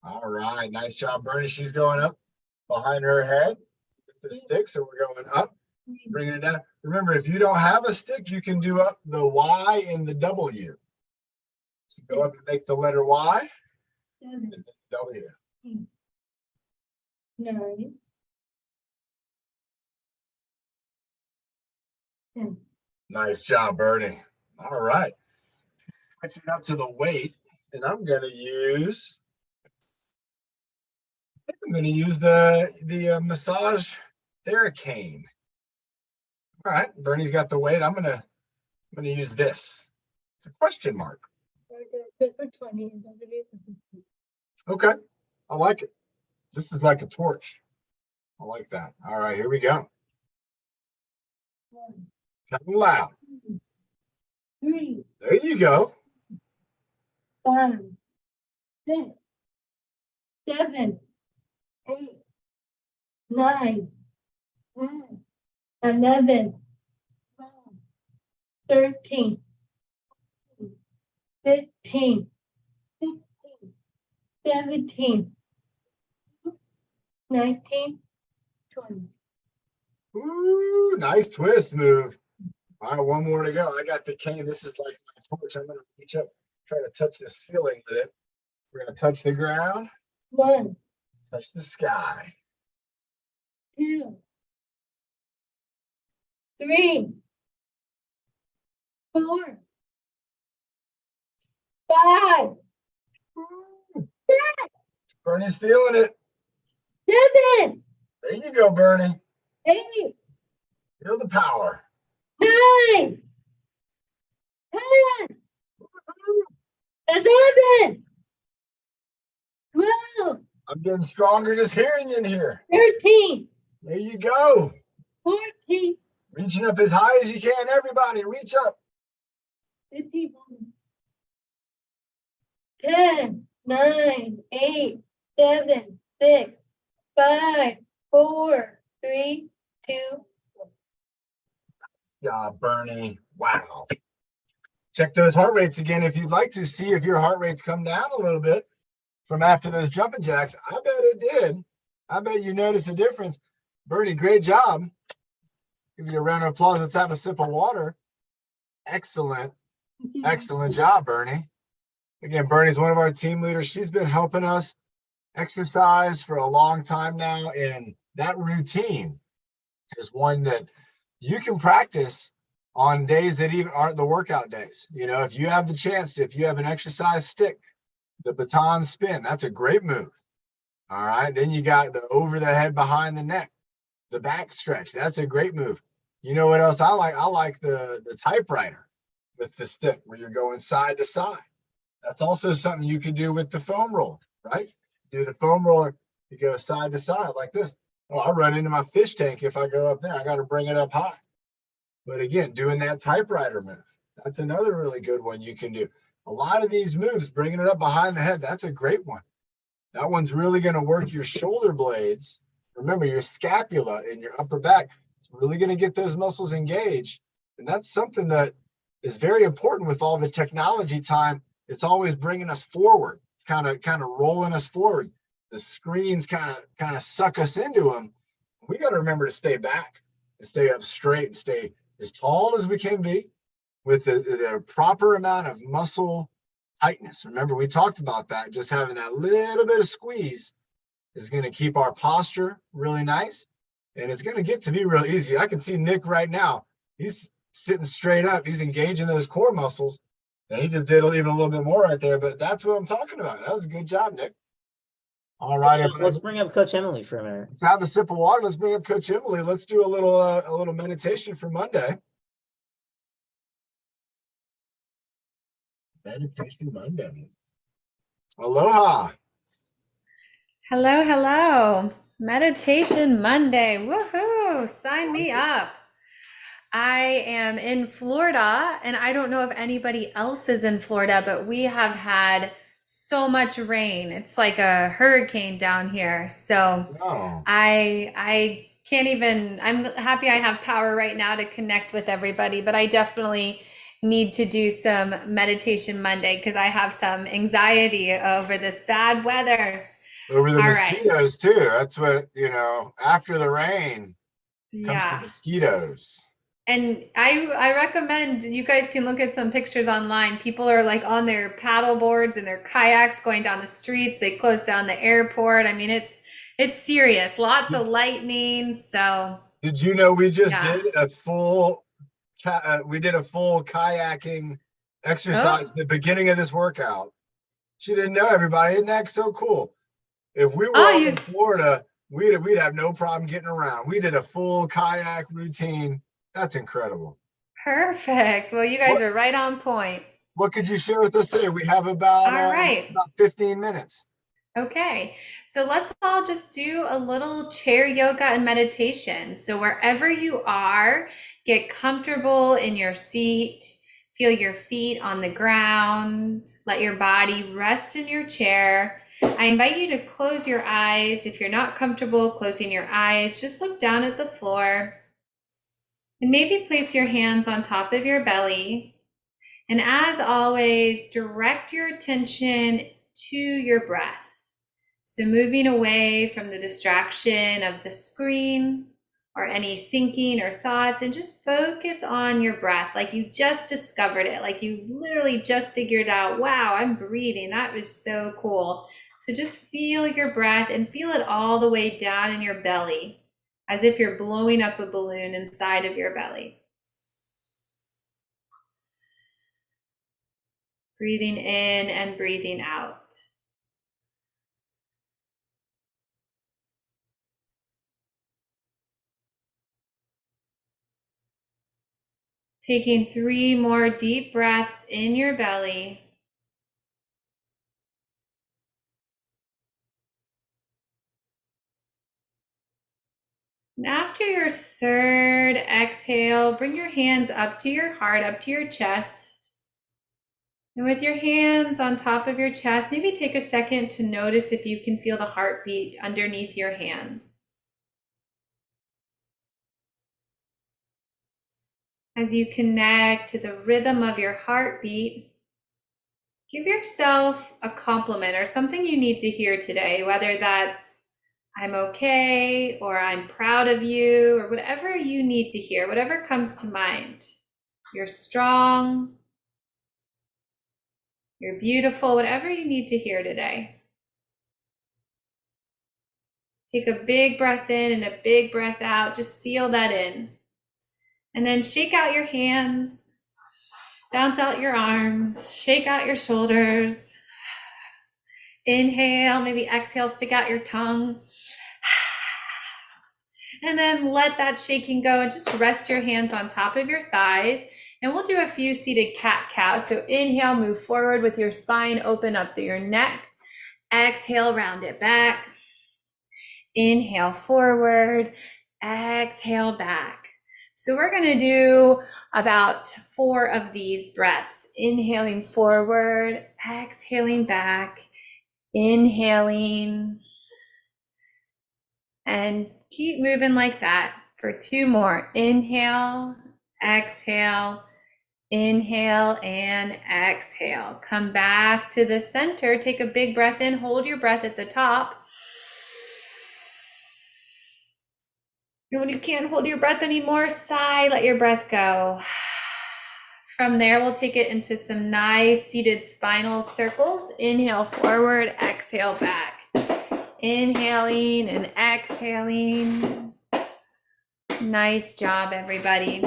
All right, nice job, Bernie. She's going up behind her head with the stick, so we're going up, bringing it down. Remember, if you don't have a stick, you can do up the Y and the W. So go up and make the letter Y and then W. 9, 10. Nice job, Bernie. All right. Switching up to the weight, and I'm going to use the massage Theracane. All right, Bernie's got the weight. I'm gonna use this. It's a question mark. Good for 20. Okay, I like it. This is like a torch. I like that. All right, here we go. Counting loud. 3, There you go. 5, 6, 7, 8, 9, 10, 11, 12, 13, 15, 16, 17, 19, 20. Ooh, nice twist move. All right, one more to go. I got the cane. This is like my torch. I'm going to reach up, try to touch the ceiling with it. We're going to touch the ground, 1, touch the sky. 2, 3, 4, 5, Ooh, Bernie's feeling it. 7, There you go, Bernie. 8, Feel the power. 9, 10, 11, 12, I'm getting stronger just hearing you in here. 13, There you go. 14, Reaching up as high as you can. Everybody, reach up. 15, 10, 9, 8, 7, 6, 5, 4, 3, 2. Job, Bernie. Wow. Check those heart rates again if you'd like to see if your heart rates come down a little bit from after those jumping jacks. I bet it did. I bet you noticed a difference. Bernie, great job. Give you a round of applause. Let's have a sip of water. Excellent. Excellent job, Bernie. Again, Bernie's one of our team leaders. She's been helping us exercise for a long time now, and that routine is one that you can practice on days that even aren't the workout days. You know, if you have the chance to, if you have an exercise stick, the baton spin, that's a great move. All right. Then you got the over the head, behind the neck, the back stretch. That's a great move. You know what else I like? I like the typewriter with the stick where you're going side to side. That's also something you can do with the foam roller, right? Do the foam roller, you go side to side like this. Oh, I'll run into my fish tank if I go up there. I got to bring it up high. But again, doing that typewriter move, that's another really good one you can do. A lot of these moves, bringing it up behind the head, that's a great one. That one's really going to work your shoulder blades. Remember, your scapula and your upper back. It's really going to get those muscles engaged. And that's something that is very important with all the technology time. It's always bringing us forward. It's kind of rolling us forward. The screens kind of suck us into them. We got to remember to stay back and stay up straight and stay as tall as we can be with the proper amount of muscle tightness. Remember, we talked about that. Just having that little bit of squeeze is going to keep our posture really nice. And it's going to get to be real easy. I can see Nick right now. He's sitting straight up. He's engaging those core muscles. And he just did even a little bit more right there. But that's what I'm talking about. That was a good job, Nick. All right, Let's bring up Coach Emily for a minute. let's have a sip of water. Let's bring up Coach Emily. Let's do a little meditation for Monday. Meditation Monday. Aloha. Hello, hello. Meditation Monday. Woohoo! Sign me up. I am in Florida, and I don't know if anybody else is in Florida, but we have had so much rain. It's like a hurricane down here. So Oh, I can't even, I'm happy I have power right now to connect with everybody, but I definitely need to do some meditation Monday because I have some anxiety over this bad weather. over the All right. mosquitoes too. That's what, after the rain comes the Yeah. mosquitoes. And I recommend you guys can look at some pictures online. People are like on their paddle boards and their kayaks going down the streets. They closed down the airport. I mean, it's serious. Lots of lightning. So Did you know we just Yeah. did a full kayaking exercise at the beginning of this workout? She didn't know, everybody. Isn't that so cool? If we were Oh, up in Florida, we'd have no problem getting around. We did a full kayak routine. That's incredible. Perfect. Well, you guys What- are right on point. What could you share with us today? We have about All right. about 15 minutes. Okay, so let's all just do a little chair yoga and meditation. So wherever you are, get comfortable in your seat, feel your feet on the ground, let your body rest in your chair. I invite you to close your eyes. If you're not comfortable closing your eyes, just look down at the floor and maybe place your hands on top of your belly. And as always, direct your attention to your breath. So moving away from the distraction of the screen or any thinking or thoughts, and just focus on your breath like you just discovered it, like you literally just figured out, wow, I'm breathing. That was so cool. So just feel your breath and feel it all the way down in your belly, as if you're blowing up a balloon inside of your belly. Breathing in and breathing out. Taking 3 more deep breaths in your belly. And after your third exhale, bring your hands up to your heart, up to your chest. And with your hands on top of your chest, maybe take a second to notice if you can feel the heartbeat underneath your hands. As you connect to the rhythm of your heartbeat, give yourself a compliment or something you need to hear today, whether that's I'm okay, or I'm proud of you, or whatever you need to hear, whatever comes to mind. You're strong, you're beautiful, whatever you need to hear today. Take a big breath in and a big breath out, just seal that in. And then shake out your hands, bounce out your arms, shake out your shoulders. Inhale, maybe exhale, stick out your tongue. And then let that shaking go and just rest your hands on top of your thighs. And we'll do a few seated cat-cow. So inhale, move forward with your spine, open up through your neck. Exhale, round it back. Inhale forward, exhale back. So we're gonna do about 4 of these breaths. Inhaling forward, exhaling back, inhaling, and keep moving like that for 2 more. Inhale, exhale, inhale, and exhale. Come back to the center. Take a big breath in. Hold your breath at the top. And when you can't hold your breath anymore, sigh, let your breath go. From there, we'll take it into some nice seated spinal circles. Inhale forward, exhale back. Inhaling and exhaling. Nice job, everybody.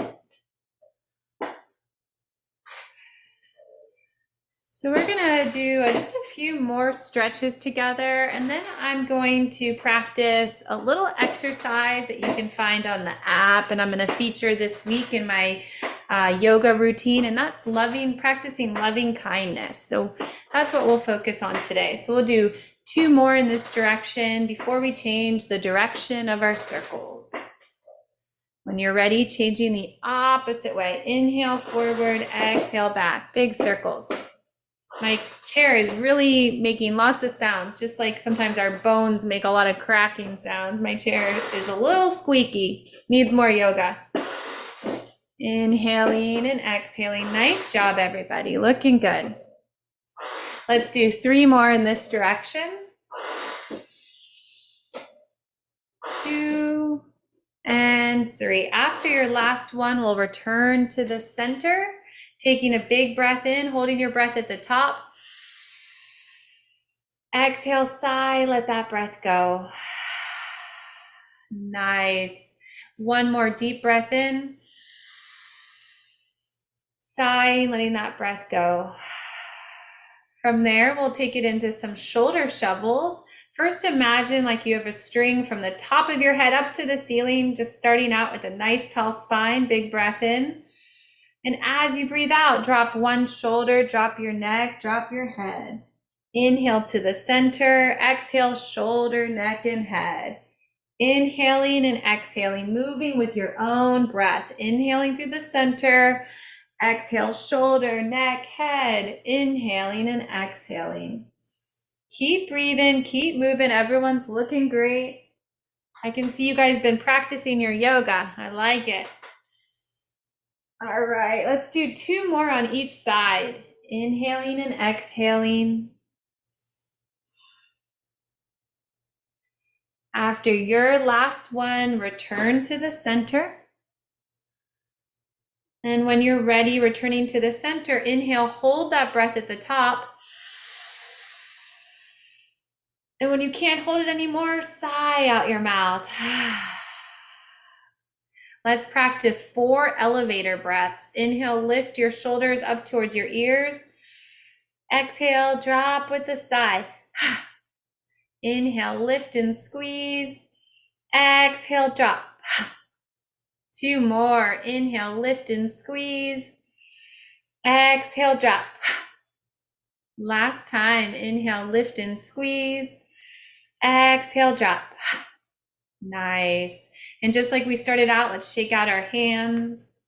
So we're gonna do just a few more stretches together, and then I'm going to practice a little exercise that you can find on the app, and I'm gonna feature this week in my yoga routine, and that's practicing loving kindness. So that's what we'll focus on today. So we'll do 2 more in this direction before we change the direction of our circles. When you're ready, changing the opposite way. Inhale forward, exhale back, big circles. My chair is really making lots of sounds, just like sometimes our bones make a lot of cracking sounds. My chair is a little squeaky, needs more yoga. Inhaling and exhaling. Nice job, everybody. Looking good. Let's do 3 more in this direction. 2 and 3. After your last one, we'll return to the center, taking a big breath in, holding your breath at the top. Exhale, sigh, let that breath go. Nice. 1 more deep breath in. Sighing, letting that breath go. From there, we'll take it into some shoulder shovels. First, imagine like you have a string from the top of your head up to the ceiling, just starting out with a nice tall spine, big breath in. And as you breathe out, drop 1 shoulder, drop your neck, drop your head. Inhale to the center, exhale, shoulder, neck, and head. Inhaling and exhaling, moving with your own breath. Inhaling through the center, exhale, shoulder, neck, head. Inhaling and exhaling. Keep breathing, keep moving. Everyone's looking great. I can see you guys been practicing your yoga. I like it. All right, let's do 2 more on each side. Inhaling and exhaling. After your last one, return to the center. And when you're ready, returning to the center, inhale, hold that breath at the top. And when you can't hold it anymore, sigh out your mouth. Let's practice 4 elevator breaths. Inhale, lift your shoulders up towards your ears. Exhale, drop with a sigh. Inhale, lift and squeeze. Exhale, drop. 2 more. Inhale, lift and squeeze. Exhale, drop. Last time. Inhale, lift and squeeze. Exhale, drop. Nice. And just like we started out, let's shake out our hands.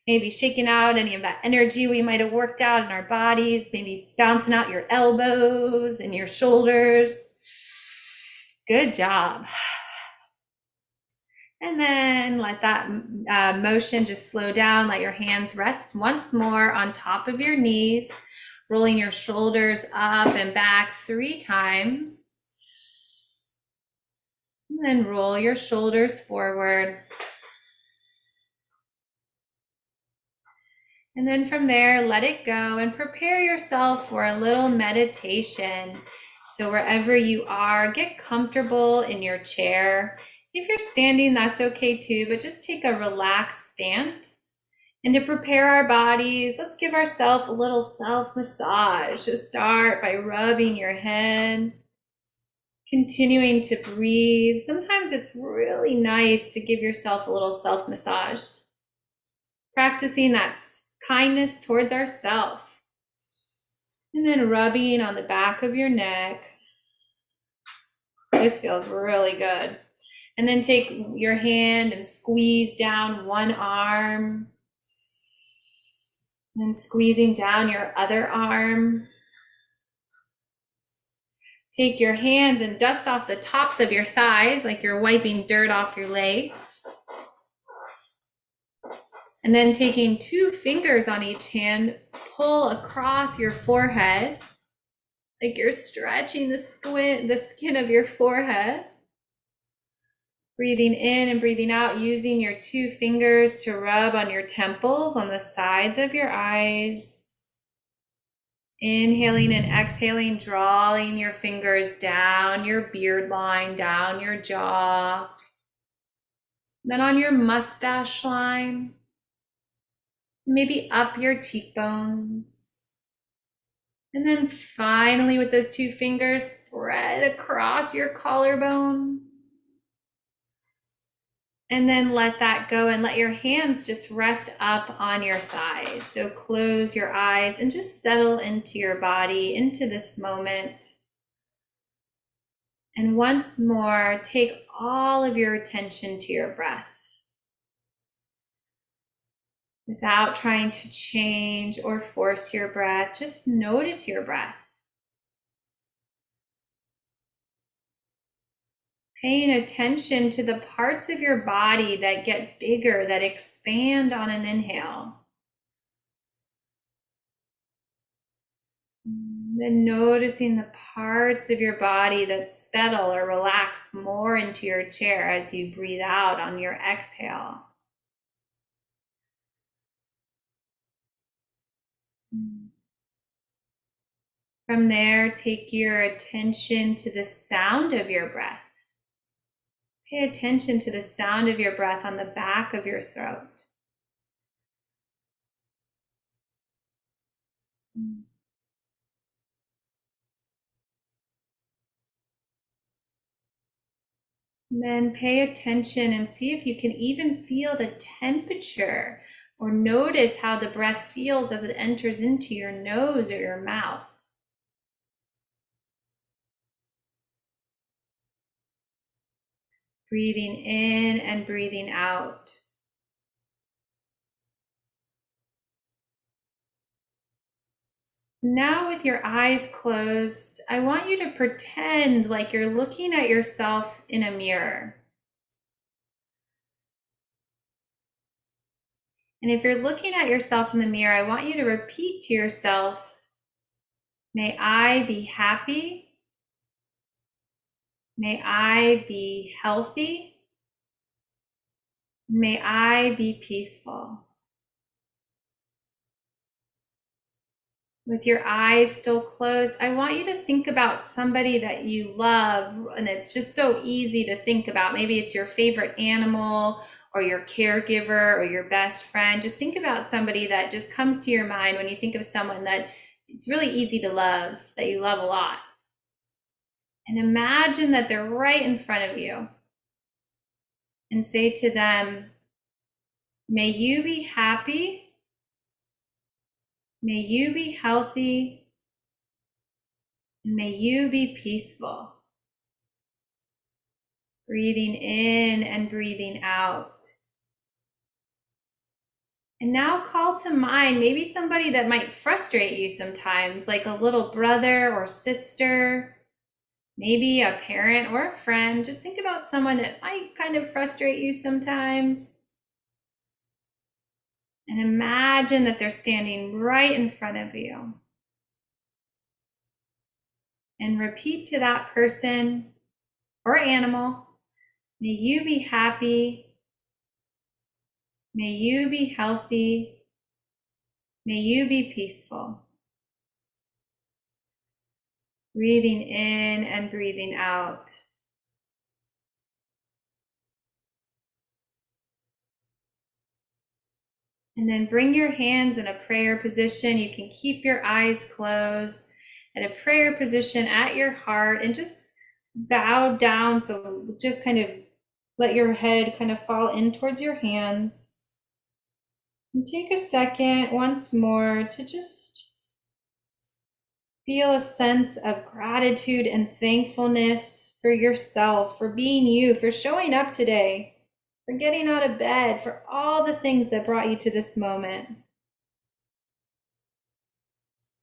Maybe shaking out any of that energy we might have worked out in our bodies. Maybe bouncing out your elbows and your shoulders. Good job. And then let that motion just slow down. Let your hands rest once more on top of your knees, rolling your shoulders up and back 3 times. And then roll your shoulders forward. And then from there, let it go and prepare yourself for a little meditation. So wherever you are, get comfortable in your chair. If you're standing, that's okay too, but just take a relaxed stance. And to prepare our bodies, let's give ourselves a little self-massage. So start by rubbing your head, continuing to breathe. Sometimes it's really nice to give yourself a little self-massage. Practicing that kindness towards ourselves. And then rubbing on the back of your neck. This feels really good. And then take your hand and squeeze down one arm. And squeezing down your other arm. Take your hands and dust off the tops of your thighs like you're wiping dirt off your legs. And then taking 2 fingers on each hand, pull across your forehead, like you're stretching the skin of your forehead. Breathing in and breathing out, using your 2 fingers to rub on your temples, on the sides of your eyes. Inhaling and exhaling, drawing your fingers down your beard line, down your jaw. Then on your mustache line. Maybe up your cheekbones. And then finally with those 2 fingers, spread across your collarbone. And then let that go and let your hands just rest up on your thighs. So close your eyes and just settle into your body, into this moment. And once more, take all of your attention to your breath. Without trying to change or force your breath, just notice your breath. Paying attention to the parts of your body that get bigger, that expand on an inhale. Then noticing the parts of your body that settle or relax more into your chair as you breathe out on your exhale. From there, take your attention to the sound of your breath. Pay attention to the sound of your breath on the back of your throat. And then pay attention and see if you can even feel the temperature or notice how the breath feels as it enters into your nose or your mouth. Breathing in and breathing out. Now, with your eyes closed, I want you to pretend like you're looking at yourself in a mirror. And if you're looking at yourself in the mirror, I want you to repeat to yourself, may I be happy. May I be healthy. May I be peaceful. With your eyes still closed, I want you to think about somebody that you love, and it's just so easy to think about. Maybe it's your favorite animal or your caregiver or your best friend. Just think about somebody that just comes to your mind when you think of someone that it's really easy to love, that you love a lot. And imagine that they're right in front of you. And say to them, may you be happy. May you be healthy, and may you be peaceful. Breathing in and breathing out. And now call to mind maybe somebody that might frustrate you sometimes, like a little brother or sister, maybe a parent or a friend. Just think about someone that might kind of frustrate you sometimes. And imagine that they're standing right in front of you. And repeat to that person or animal, may you be happy. May you be healthy. May you be peaceful. Breathing in and breathing out. And then bring your hands in a prayer position. You can keep your eyes closed at a prayer position at your heart and just bow down. So just kind of let your head kind of fall in towards your hands. And take a second once more to just feel a sense of gratitude and thankfulness for yourself, for being you, for showing up today, for getting out of bed, for all the things that brought you to this moment.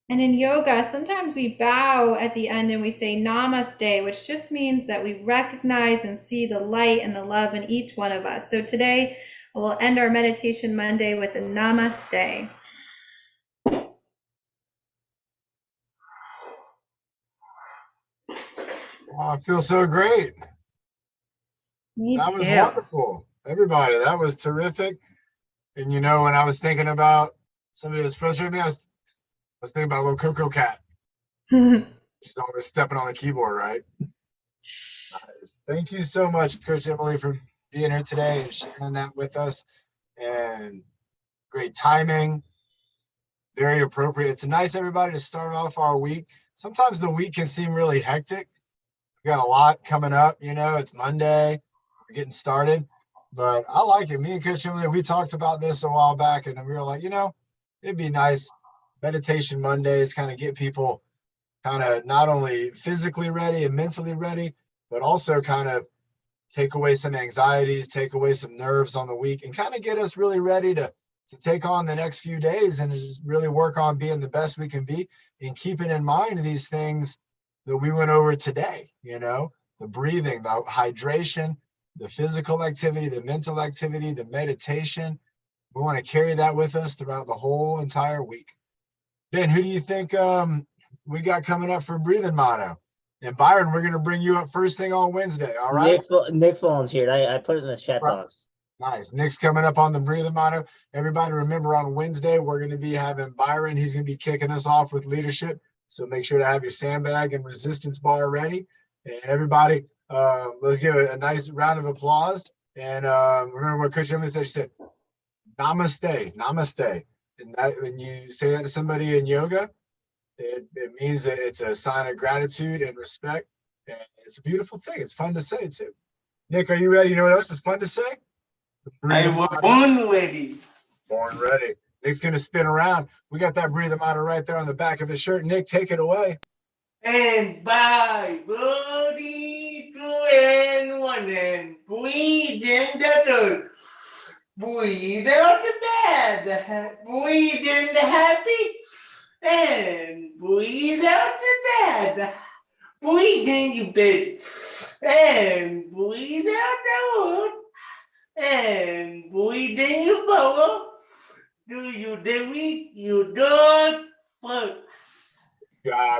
And in yoga, sometimes we bow at the end and we say namaste, which just means that we recognize and see the light and the love in each one of us. So today, we'll end our Meditation Monday with a namaste. Oh, I feel so great. Me That was too. wonderful. Everybody, that was terrific. And you know, when I was thinking about somebody that's frustrated me, I was thinking about a little Coco cat. She's always stepping on the keyboard, right? Nice. Thank you so much, Coach Emily, for being here today and sharing that with us. And great timing, very appropriate. It's nice, everybody, to start off our week. Sometimes the week can seem really hectic. We got a lot coming up, you know, it's Monday, we're getting started, but I like it. Me and Coach Emily, we talked about this a while back, and then we were like, you know, it'd be nice Meditation Mondays, kind of get people kind of not only physically ready and mentally ready, but also kind of take away some anxieties, take away some nerves on the week, and kind of get us really ready to take on the next few days and just really work on being the best we can be and keeping in mind these things that we went over today, you know, the breathing, the hydration, the physical activity, the mental activity, the meditation. We want to carry that with us throughout the whole entire week. Ben, who do you think we got coming up for breathing motto? And Byron, we're going to bring you up first thing on Wednesday, all right? Nick volunteered. I put it in the chat box. Nice. Nick's coming up on the breathing motto. Everybody remember on Wednesday, we're going to be having Byron. He's going to be kicking us off with leadership. So make sure to have your sandbag and resistance bar ready. And everybody, let's give a nice round of applause. And remember what Coach Emily said. She said, namaste, namaste. And that, when you say that to somebody in yoga, it means that it's a sign of gratitude and respect. And it's a beautiful thing. It's fun to say too. Nick, are you ready? You know what else is fun to say? I was born ready. Born ready. Nick's going to spin around. We got that breathing motto right there on the back of his shirt. Nick, take it away. And by body to in one and breathe in the dirt. Breathe out the bad. Breathe in the happy. And breathe out the bad. Breathe in your bed. And breathe out the wood. And breathe in your bubble. Do you do it? You don't fuck.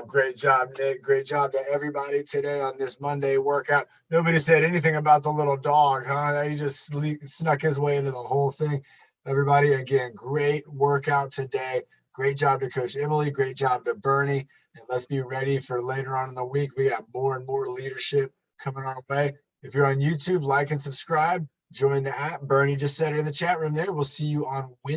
Great job, Nick. Great job to everybody today on this Monday workout. Nobody said anything about the little dog, huh? He just snuck his way into the whole thing. Everybody, again, great workout today. Great job to Coach Emily. Great job to Bernie. And let's be ready for later on in the week. We got more and more leadership coming our way. If you're on YouTube, like and subscribe. Join the app. Bernie just said it in the chat room there. We'll see you on Wednesday.